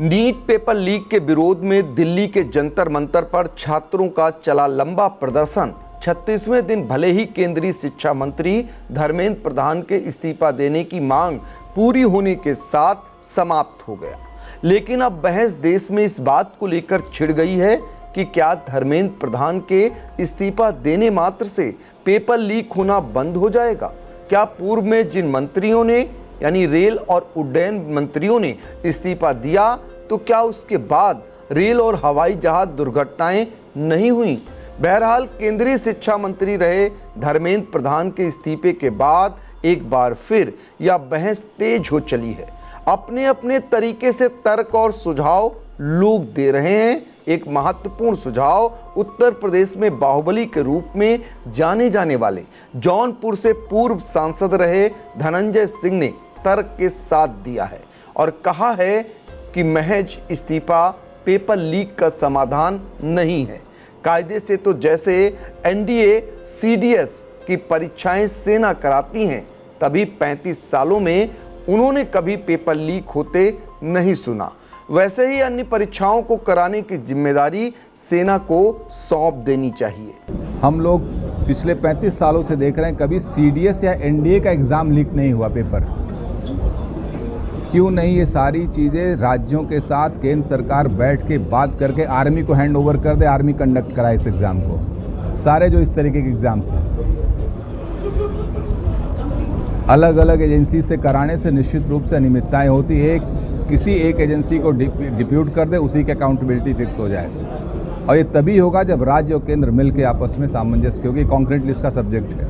NEET paper leak के विरोध में दिल्ली के जंतर मंतर पर छात्रों का चला लंबा प्रदर्शन 36वें दिन भले ही केंद्रीय शिक्षा मंत्री धर्मेंद्र प्रधान के इस्तीफा देने की मांग पूरी होने के साथ समाप्त हो गया, लेकिन अब बहस देश में इस बात को लेकर छिड़ गई है कि क्या धर्मेंद्र प्रधान के इस्तीफा देने मात्र से पेपर लीक होना बंद हो जाएगा? क्या पूर्व में जिन मंत्रियों ने यानी रेल और उड्डयन मंत्रियों ने इस्तीफा दिया, तो क्या उसके बाद रेल और हवाई जहाज दुर्घटनाएं नहीं हुई? बहरहाल केंद्रीय शिक्षा मंत्री रहे धर्मेंद्र प्रधान के इस्तीफे के बाद एक बार फिर यह बहस तेज हो चली है। अपने अपने तरीके से तर्क और सुझाव लोग दे रहे हैं। एक महत्वपूर्ण सुझाव उत्तर प्रदेश में बाहुबली के रूप में जाने जाने वाले जौनपुर से पूर्व सांसद रहे धनंजय सिंह ने तर्क के साथ दिया है और कहा है कि महज इस्तीफा पेपर लीक का समाधान नहीं है। कायदे से तो जैसे एनडीए सीडीएस की परीक्षाएं सेना कराती हैं, तभी 35 सालों में उन्होंने कभी पेपर लीक होते नहीं सुना। वैसे ही अन्य परीक्षाओं को कराने की जिम्मेदारी सेना को सौंप देनी चाहिए। हम लोग पिछले 35 सालों से देख रहे हैं, कभी सीडीएस या एनडीए का एग्ज़ाम लीक नहीं हुआ पेपर। क्यों नहीं? ये सारी चीज़ें राज्यों के साथ केंद्र सरकार बैठ के बात करके आर्मी को हैंड ओवर कर दे, आर्मी कंडक्ट कराए इस एग्ज़ाम को। सारे जो इस तरीके के एग्ज़ाम्स हैं अलग अलग एजेंसी से कराने से निश्चित रूप से अनियमितताएं होती है। किसी एक एजेंसी को डिप्यूट कर दे, उसी की अकाउंटेबिलिटी फिक्स हो जाए, और ये तभी होगा जब राज्य और केंद्र मिल के आपस में सामंजस्य, क्योंकि कॉन्क्रीट लिस्ट का सब्जेक्ट है,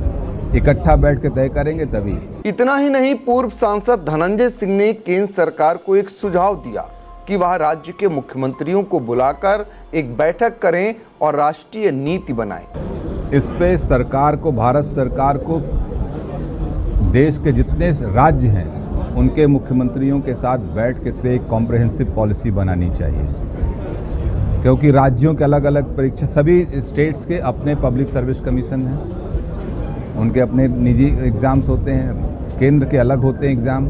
इकट्ठा बैठ के तय करेंगे तभी। इतना ही नहीं, पूर्व सांसद धनंजय सिंह ने केंद्र सरकार को एक सुझाव दिया कि वह राज्य के मुख्यमंत्रियों को बुलाकर एक बैठक करें और राष्ट्रीय नीति बनाएं। इस पे सरकार को, भारत सरकार को देश के जितने राज्य हैं उनके मुख्यमंत्रियों के साथ बैठ के इस पर एक कॉम्प्रिहेंसिव पॉलिसी बनानी चाहिए, क्योंकि राज्यों के अलग अलग परीक्षा, सभी स्टेट्स के अपने पब्लिक सर्विस कमीशन हैं, उनके अपने निजी एग्ज़ाम्स होते हैं, केंद्र के अलग होते हैं एग्ज़ाम।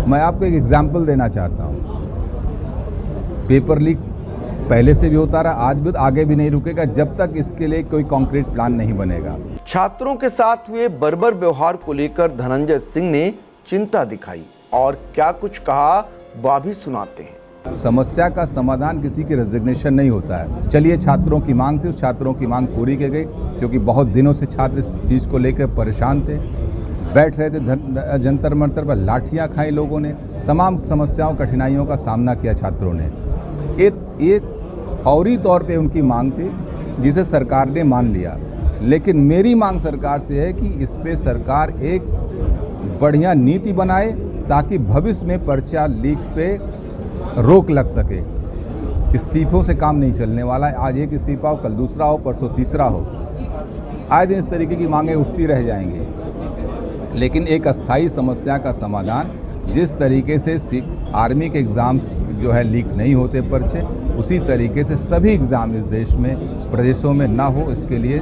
मैं आपको एक एग्जांपल देना चाहता हूँ। पेपर लीक पहले से भी होता रहा, आज भी, आगे भी नहीं रुकेगा जब तक इसके लिए कोई कॉन्क्रीट प्लान नहीं बनेगा। छात्रों के साथ हुए बर्बर व्यवहार को लेकर धनंजय सिंह ने चिंता दिखाई और क्या कुछ कहा वह भी सुनाते हैं। समस्या का समाधान किसी की रेजिग्नेशन नहीं होता है। चलिए, छात्रों की मांग थी, उस छात्रों की मांग पूरी की गई, क्योंकि बहुत दिनों से छात्र इस चीज़ को लेकर परेशान थे, बैठ रहे थे जंतर मंतर पर, लाठियां खाई लोगों ने, तमाम समस्याओं कठिनाइयों का सामना किया छात्रों ने। एक फौरी तौर पे उनकी मांग थी जिसे सरकार ने मान लिया, लेकिन मेरी मांग सरकार से है कि इस पे सरकार एक बढ़िया नीति बनाए ताकि भविष्य में पर्चा लीक पे रोक लग सके। इस्तीफों से काम नहीं चलने वाला है। आज एक इस्तीफा हो, कल दूसरा हो, परसों तीसरा हो, आए दिन इस तरीके की मांगें उठती रह जाएंगी। लेकिन एक अस्थायी समस्या का समाधान, जिस तरीके से आर्मी के एग्ज़ाम्स जो है लीक नहीं होते पर्चे, उसी तरीके से सभी एग्ज़ाम इस देश में, प्रदेशों में ना हो, इसके लिए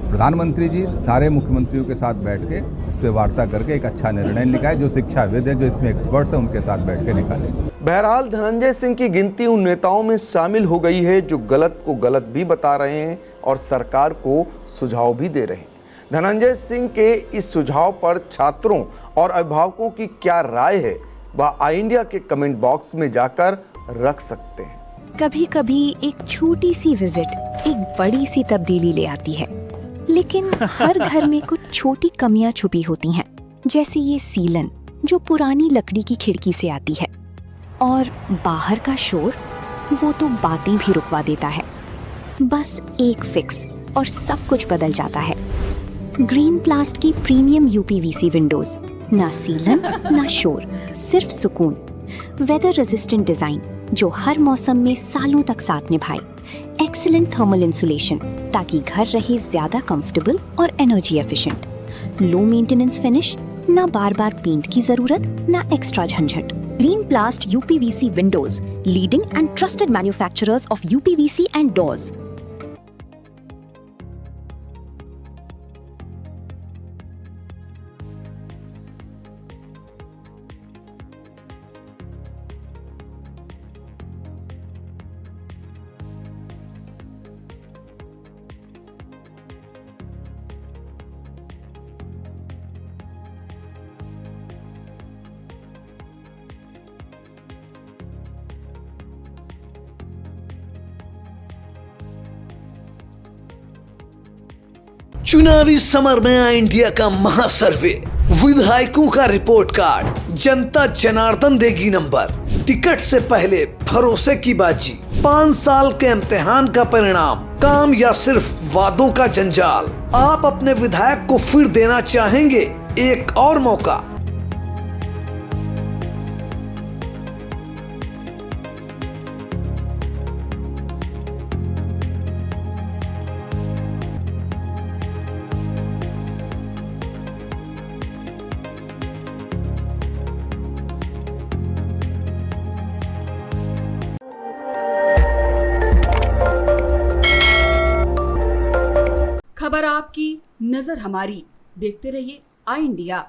प्रधानमंत्री जी सारे मुख्यमंत्रियों के साथ बैठ के इस पर वार्ता करके एक अच्छा निर्णय निकाले। जो शिक्षाविद हैं, जो इसमें एक्सपर्ट्स हैं, उनके साथ बैठ के निकालें। बहरहाल धनंजय सिंह की गिनती उन नेताओं में शामिल हो गई है जो गलत को गलत भी बता रहे हैं और सरकार को सुझाव भी दे रहे हैं। धनंजय सिंह के इस सुझाव पर छात्रों और अभिभावकों की क्या राय है, वह आई इंडिया के कमेंट बॉक्स में जाकर रख सकते हैं। कभी कभी एक छोटी सी विजिट एक बड़ी सी तब्दीली ले आती है, लेकिन हर घर में कुछ छोटी कमियां छुपी होती हैं, जैसे ये सीलन जो पुरानी लकड़ी की खिड़की से आती है, और बाहर का शोर, वो तो बातें भी रुकवा देता है। बस एक फिक्स और सब कुछ बदल जाता है। ग्रीन प्लास्ट की प्रीमियम यूपीवीसी विंडोज, ना सीलन ना शोर, सिर्फ सुकून। वेदर रेजिस्टेंट डिजाइन जो हर मौसम में सालों तक साथ निभाए। एक्सीलेंट थर्मल इंसुलेशन ताकि घर रहे ज्यादा कंफर्टेबल और energy efficient. Low maintenance finish, ना बार बार पेंट की जरूरत, ना एक्स्ट्रा झंझट। Green प्लास्ट UPVC Windows, leading and trusted manufacturers of UPVC and doors. चुनावी समर में आई इंडिया का महासर्वे, विधायकों का रिपोर्ट कार्ड, जनता जनार्दन देगी नंबर, टिकट से पहले भरोसे की बाजी, 5 साल के इम्तिहान का परिणाम, काम या सिर्फ वादों का जंजाल। आप अपने विधायक को फिर देना चाहेंगे एक और मौका? खबर आपकी, नजर हमारी। देखते रहिए आई इंडिया।